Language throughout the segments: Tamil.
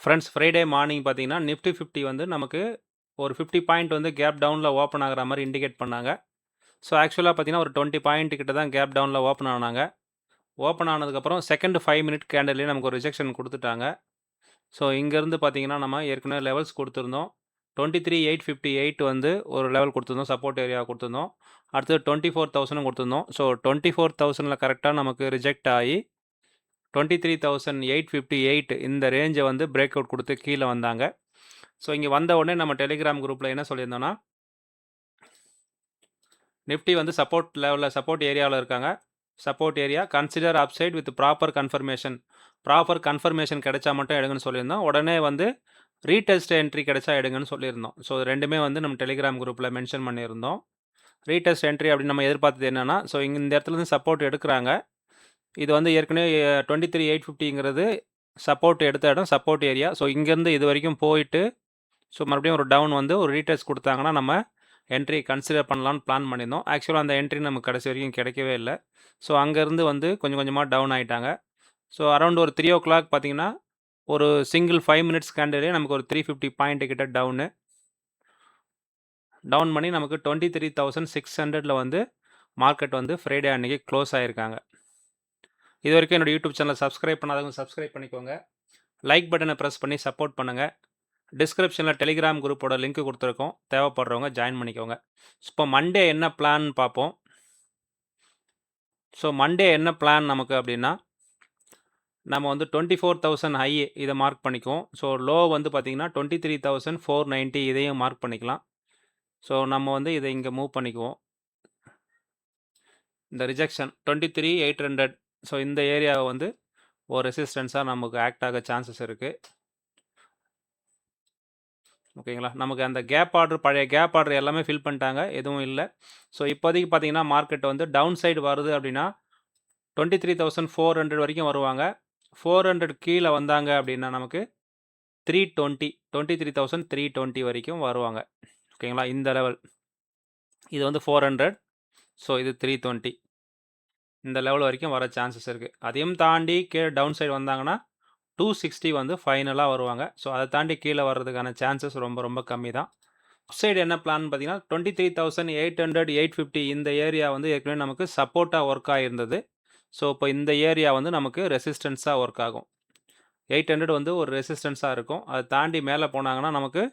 ஃப்ரெண்ட்ஸ் ஃப்ரைடே மார்னிங் பார்த்தீங்கன்னா, நிஃப்டி 50 வந்து நமக்கு ஒரு 50 பாயிண்ட் வந்து கேப் டவுனில் ஓப்பன் ஆகுற மாரி இண்டிகேட் பண்ணாங்க. ஸோ ஆக்சுவலா பார்த்தீங்கன்னா, ஒரு 20 பாயிண்ட் கிட்ட தான் கேப் டவுனில் ஓப்பன் ஆனாங்க. ஓப்பன் ஆனதுக்கப்புறம் செகண்ட் 5 மினிட் கேண்டல்லே நமக்கு ஒரு ரிஜெக்ஷன் குடுத்துட்டாங்க. ஸோ இங்கேருந்து பார்த்தீங்கன்னா, நம்ம ஏற்கனவே லெவல்ஸ் குடுத்துருந்தோம். 23,858 வந்து ஒரு லெவல் குடுத்துருந்தோம். சப்போர்ட் ஏரியா குடுத்துருந்தோம். அடுத்தது 24,000ம் குடுத்துருந்தோம். ஸோ 24,000ல கரெக்ட்டா நமக்கு ரிஜெக்ட் ஆயி 23,858 இந்த ரேஞ்ச வந்து பிரேக் அவுட் குடுத்து கீழ வந்தாங்க. ஸோ இங்க வந்த உடனே நம்ம டெலிகிராம் குரூப்ல என்ன சொல்லியிருந்தோம்னா, நிஃப்டி வந்து சப்போர்ட் ஏரியாவுல இருக்காங்க. Support area consider upside with proper confirmation. Proper confirmation கிடைச்சா மட்டும் எடுங்கன்னு சொல்லியிருந்தோம். உடனே வந்து ரீடெஸ்ட் என்ட்ரி கிடைச்சா எடுங்கன்னு சொல்லியிருந்தோம். ஸோ 2மே வந்து நம்ம டெலிகிராம் குரூப்ல மென்ஷன் பண்ணியிருந்தோம். ரீடெஸ்ட் என்ட்ரி அப்படின்னு நம்ம எதிர்பார்த்தது என்னன்னா, ஸோ இந்த இடத்துல இருந்து சப்போர்ட் எடுக்குறாங்க. இது வந்து ஏற்கனவே 23,850ங்கிறது சப்போர்ட் எடுத்த இடம், சப்போர்ட் ஏரியா. ஸோ இங்கேருந்து இது வரைக்கும் போயிட்டு, ஸோ மறுபடியும் ஒரு டவுன் வந்து ஒரு ரீடெஸ்ட் குடுத்தாங்கன்னா, நம்ம என்ட்ரி கன்சிடர் பண்ணலான்னு பிளான் பண்ணியிருந்தோம். ஆக்சுவலா அந்த என்ட்ரி நமக்கு கடைசி வரைக்கும் கிடைக்கவே இல்ல. ஸோ அங்கேருந்து வந்து கொஞ்சம் கொஞ்சமா டவுன் ஆயிட்டாங்க. ஸோ அரவுண்ட் ஒரு 3:00 பார்த்தீங்கன்னா, ஒரு சிங்கிள் 5 மினிட்ஸ் கேண்டிலே நமக்கு ஒரு 350 பாயிண்ட் கிட்ட டவுன் பண்ணி நமக்கு 23,600ல வந்து மார்க்கெட் வந்து ஃப்ரைடே அன்னைக்கு க்ளோஸ் ஆயிருக்காங்க. இதுவரைக்கும் என்னோட யூடியூப் சேனலை சப்ஸ்கிரைப் பண்ணாதவங்க சப்ஸ்கிரைப் பண்ணிக்கோங்க. லைக் பட்டனை ப்ரெஸ் பண்ணி சப்போர்ட் பண்ணுங்க. டிஸ்கிரிப்ஷனில் டெலிகிராம் குரூப்போட லிங்க் கொடுத்துருக்கோம். தேவைப்படுறவங்க ஜாயின் பண்ணிக்கோங்க. இப்போ மண்டே என்ன பிளான் பார்ப்போம். ஸோ மண்டே என்ன பிளான் நமக்கு அப்படின்னா, நம்ம வந்து 24,000 ஹை இதை மார்க் பண்ணிக்குவோம். ஸோ லோ வந்து பார்த்தீங்கன்னா 23,490 இதையும் மார்க் பண்ணிக்கலாம். ஸோ நம்ம வந்து இதை இங்கே மூவ் பண்ணிக்குவோம். இந்த ரிஜெக்ஷன் 23,800 ஸோ இந்த ஏரியாவை வந்து ஒரு ரெசிஸ்டன்ஸாக நமக்கு ஆக்ட் ஆக சான்சஸ் இருக்குது. ஓகேங்களா? நமக்கு அந்த பழைய கேப் ஆர்டர் எல்லாமே ஃபில் பண்ணிட்டாங்க. எதுவும் இல்ல. ஸோ இப்போதைக்கு பார்த்தீங்கன்னா, மார்க்கெட் வந்து டவுன் சைடு வருது அப்படின்னா, 23,400 வரைக்கும் வருவாங்க. 400 கீழ வந்தாங்க அப்படின்னா, நமக்கு 320 23,320 வரைக்கும் வருவாங்க. ஓகேங்களா? இந்த லெவல். இது வந்து 400. ஸோ இது 320. இந்த லெவல் வரைக்கும் வர சான்சஸ் இருக்கு. அதையும் தாண்டி கீழ டவுன் சைடு வந்தாங்கன்னா, 260 வந்து ஃபைனலா வருவாங்க. ஸோ அத தாண்டி கீழ வர்றதுக்கான சான்சஸ் ரொம்ப ரொம்ப கம்மி தான். அப்சைடு என்ன பிளான் பார்த்தீங்கன்னா, 23,800, 850 இந்த ஏரியா வந்து ஏற்கனவே நமக்கு சப்போர்ட்டா ஒர்க் ஆயிருந்தது. ஸோ இப்போ இந்த ஏரியா வந்து நமக்கு ரெசிஸ்டன்ஸா ஒர்க் ஆகும். 800 வந்து ஒரு ரெசிஸ்டன்ஸா இருக்கும். அத தாண்டி மேல போனாங்கன்னா, நமக்கு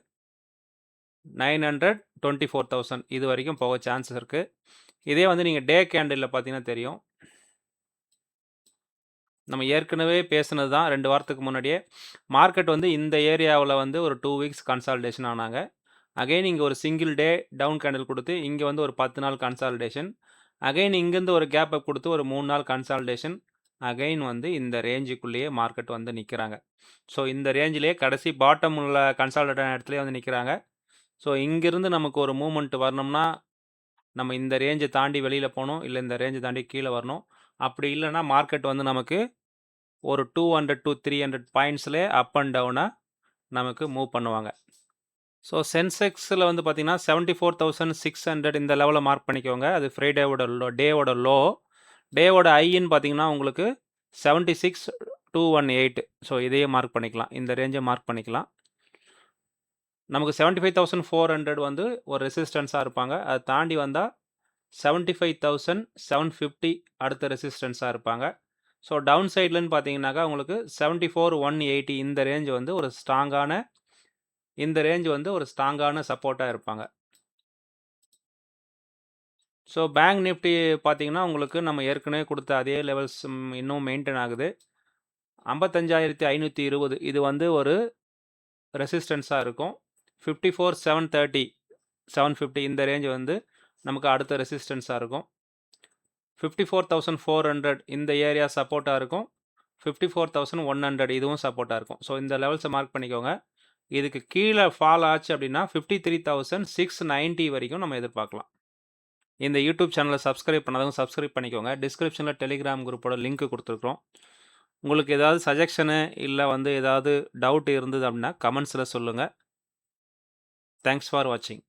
900, 24,000 இது வரைக்கும் போக சான்சஸ் இருக்கு. இதே வந்து நீங்க டே கேண்டில்ல பார்த்தீங்கன்னா தெரியும். நம்ம ஏற்கனவே பேசுனது தான் 2 வாரத்துக்கு முன்னாடியே. மார்க்கெட் வந்து இந்த ஏரியாவுல வந்து ஒரு 2 வீக்ஸ் கன்சாலிடேஷன் ஆனாங்க. அகைன் இங்க ஒரு சிங்கிள் டே டவுன் கேண்டில் குடுத்து, இங்க வந்து ஒரு 10 நாள் கன்சாலிடேஷன். அகைன் இங்கேருந்து ஒரு கேப் அப் குடுத்து ஒரு 3 நாள் கன்சாலிடேஷன். அகைன் வந்து இந்த ரேஞ்சுக்குள்ளேயே மார்க்கெட் வந்து நிக்கிறாங்க. ஸோ இந்த ரேஞ்சிலேயே கடைசி பாட்டம் உள்ள கன்சாலிடேட் ஆன இடத்துலயே வந்து நிக்கிறாங்க. ஸோ இங்கிருந்து நமக்கு ஒரு மூவ்மெண்ட் வரணும்னா, நம்ம இந்த ரேஞ்ச தாண்டி வெளியில போணும். இல்ல இந்த ரேஞ்ச தாண்டி கீழ வரணும். அப்படி இல்லன்னா மார்க்கெட் வந்து நமக்கு ஒரு 200 to 300 பாயிண்ட்ஸ்லயே அப் அண்ட் டவுனா நமக்கு மூவ் பண்ணுவாங்க. ஸோ சென்செக்ஸ்ல வந்து பார்த்தீங்கன்னா, 74,600 இந்த லெவல மார்க் பண்ணிக்கோங்க. அது டேவோட லோ. டேவோட ஹைன்னு பார்த்தீங்கன்னா, உங்களுக்கு 76,218 ஸோ இதையே மார்க் பண்ணிக்கலாம். இந்த ரேஞ்ச மார்க் பண்ணிக்கலாம். நமக்கு 75,400 வந்து ஒரு ரெசிஸ்டன்ஸா இருப்பாங்க. அத தாண்டி வந்தா 75,750 அடுத்த ரெசிஸ்டன்ஸா இருப்பாங்க. ஸோ டவுன் சைட்லன்னு பார்த்தீங்கன்னாக்கா, உங்களுக்கு 74,180 இந்த ரேஞ்ச் வந்து ஒரு ஸ்ட்ராங்கான சப்போர்ட்டா இருப்பாங்க. ஸோ பேங்க் நிஃப்டி பார்த்தீங்கன்னா, உங்களுக்கு நம்ம ஏற்கனவே குடுத்த அதே லெவல்ஸ் இன்னும் மெயின்டெயின் ஆகுது. 55,520 இது வந்து ஒரு ரெசிஸ்டன்ஸா இருக்கும். 54,730, 750 இந்த ரேஞ்ச் வந்து நமக்கு அடுத்த ரெசிஸ்டன்ஸா இருக்கும். 54,400 இந்த ஏரியா சப்போர்ட்டா இருக்கும். 54,100 இதுவும் சப்போர்ட்டா இருக்கும். ஸோ இந்த லெவல்ஸ மார்க் பண்ணிக்கோங்க. இதுக்கு கீழ ஃபால் ஆச்சு அப்படின்னா 53,690 வரைக்கும் நம்ம எதிர்பார்க்கலாம். இந்த யூடியூப் சேனலை சப்ஸ்கிரைப் பண்ணாதவங்க சப்ஸ்கிரைப் பண்ணிக்கோங்க. டிஸ்கிரிப்ஷனில் டெலிகிராம் குரூப்போட லிங்க் கொடுத்துருக்குறோம். உங்களுக்கு ஏதாவது சஜஷனு இல்லை வந்து ஏதாவது டவுட் இருந்தது அப்படின்னா கமெண்ட்ஸில் சொல்லுங்கள். தேங்க்ஸ் ஃபார் வாட்சிங்.